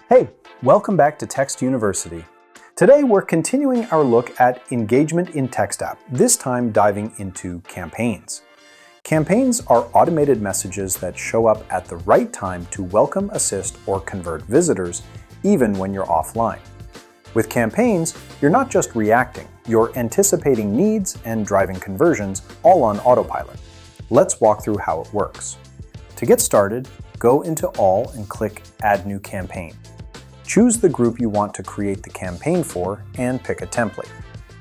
Hey, welcome back to Text University. Today we're continuing our look at engagement in text app, this time diving into campaigns. Campaigns are automated messages that show up at the right time to welcome, assist, or convert visitors, even when you're offline. With campaigns, you're not just reacting, you're anticipating needs and driving conversions, all on autopilot. Let's walk through how it works. To get started, go into All and click Add New Campaign. Choose the group you want to create the campaign for and pick a template.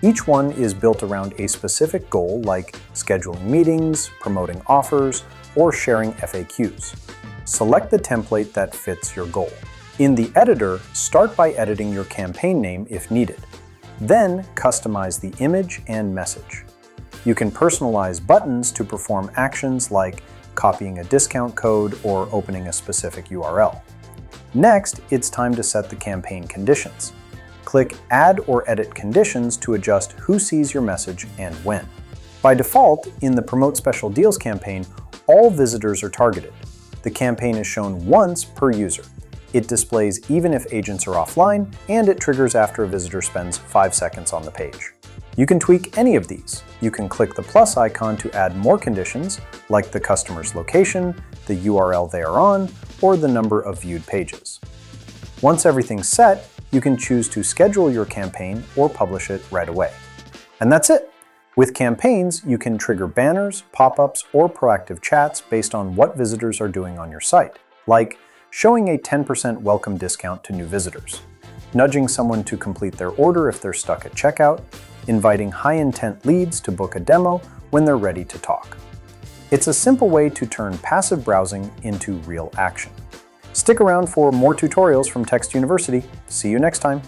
Each one is built around a specific goal like scheduling meetings, promoting offers, or sharing FAQs. Select the template that fits your goal. In the editor, start by editing your campaign name if needed. Then customize the image and message. You can personalize buttons to perform actions like copying a discount code or opening a specific URL. Next, it's time to set the campaign conditions. Click Add or Edit Conditions to adjust who sees your message and when. By default, in the Promote Special Deals campaign, all visitors are targeted. The campaign is shown once per user. It displays even if agents are offline, and it triggers after a visitor spends 5 seconds on the page. You can tweak any of these. You can click the plus icon to add more conditions, like the customer's location, the URL they are on, or the number of viewed pages. Once everything's set, you can choose to schedule your campaign or publish it right away. And that's it! With campaigns, you can trigger banners, pop-ups, or proactive chats based on what visitors are doing on your site, like showing a 10% welcome discount to new visitors, nudging someone to complete their order if they're stuck at checkout, inviting high-intent leads to book a demo when they're ready to talk. It's a simple way to turn passive browsing into real action. Stick around for more tutorials from Text University. See you next time.